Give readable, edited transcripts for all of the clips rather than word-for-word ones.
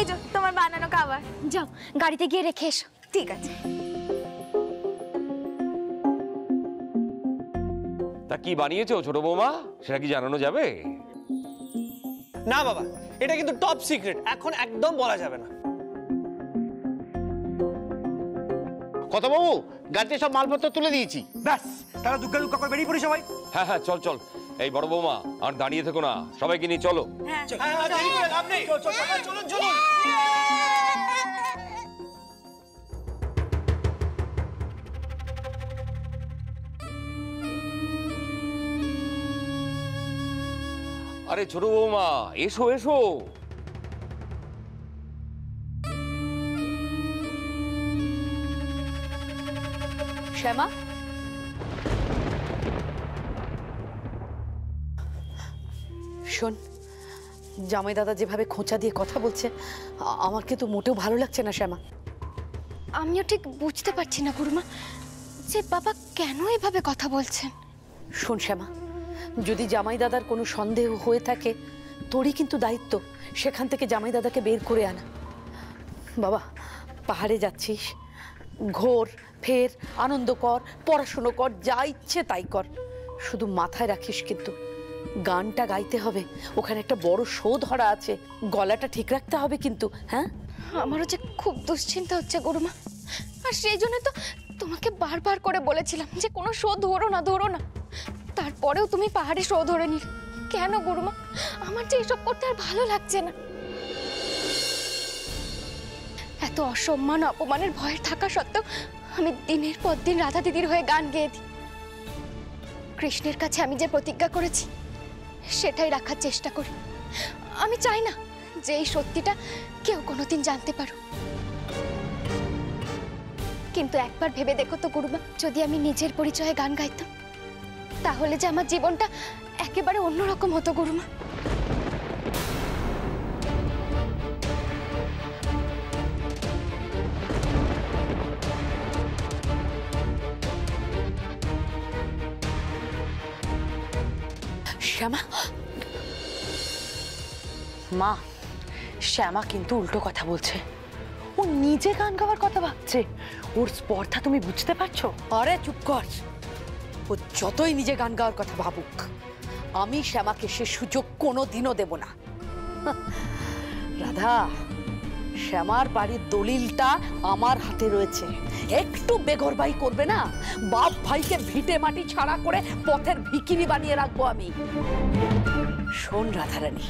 এই যে তোমার বানানো খাবার। যাও গাড়িতে গিয়ে রেখে এসো। ঠিক আছে। তা কি বানিয়েছো ছোট বৌমা, সেটা কি জানানো যাবে? না বাবা, এটা কিন্তু টপ সিক্রেট, এখন একদম বলা যাবে না। কথা বাবু, গাড়িতে সব মালপত্র তুলে দিয়েছি। ব্যাস, তারা দুগ্গা দুগ্গা করে বেরিয়ে পড়ি সবাই। হ্যাঁ হ্যাঁ, চল চল। এই বড় বৌমা, আর দাঁড়িয়ে থেকো না, সবাইকে নিয়ে চলো। হ্যাঁ দেরি করে লাভ নেই, চলুন চলুন। আরে ছোট বৌমা, এসো এসো। শ্যামা, শোন, জামাই দাদা যেভাবে খোঁচা দিয়ে কথা বলছে আমার কিন্তু মোটেও ভালো লাগছে না শ্যামা। আমিও ঠিক বুঝতে পারছি না গুরুমা যে বাবা কেন এভাবে কথা বলছেন। শোন শ্যামা, যদি জামাই দাদার কোনো সন্দেহ হয়ে থাকে তোরই কিন্তু দায়িত্ব সেখান থেকে জামাই দাদাকে বের করে আনা। বাবা, পাহাড়ে যাচ্ছিস, ঘোর, ফের, আনন্দ কর, পড়াশুনো কর, যা ইচ্ছে তাই কর, শুধু মাথায় রাখিস কিন্তু গানটা গাইতে হবে। ওখানে একটা বড় শো ধরা আছে, গলাটা ঠিক রাখতে হবে কিন্তু। হ্যাঁ, আমারও যে খুব দুশ্চিন্তা হচ্ছে গুরুমা, আর সেই জন্য তো তোমাকে বারবার করে বলেছিলাম যে কোনো শো ধরো না ধরো না, তারপরেও তুমি পাহাড়ে শো ধরে নিলে কেন গুরুমা? আমার যে এসব করতে আর ভালো লাগছে না। এত অসম্মান অপমানের ভয় থাকা সত্ত্বেও আমি দিনের পর দিন রাধা দিদির হয়ে গান গেয়ে দিই। কৃষ্ণের কাছে আমি যে প্রতিজ্ঞা করেছি সেটাই রাখার চেষ্টা করি। আমি চাই না যে এই সত্যিটা কেউ কোনোদিন জানতে পারুক। কিন্তু একবার ভেবে দেখো তো গুরুমা, যদি আমি নিজের পরিচয়ে গান গাইতাম তাহলে যে আমার জীবনটা একেবারে অন্যরকম হতো গুরুমা। শ্যামা, মা, শ্যামা কিন্তু উল্টো কথা বলছে। ও নিজে গান গাওয়ার কথা ভাবছে, ওর স্পর্ধা তুমি বুঝতে পারছো? আরে চুপ কর, ও যতই নিজে গান গাওয়ার কথা ভাবুক আমি শ্যামাকে সে সুযোগ কোনোদিনও দেব না। রাধা, শ্যামার বাড়ির দলিলটা আমার হাতে রয়েছে, একটু বেঘরবাই করবে না, বাপ ভাইকে ভিটে মাটি ছাড়া করে পথের ভিখিরি বানিয়ে রাখবো আমি। শোন রাধারানী,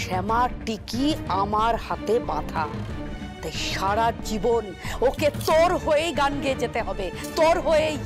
শ্যামার টিকি আমার হাতে বাঁধা, তাই সারা জীবন ওকে তোর হয়েই গান গেয়ে যেতে হবে, তোর হয়েই।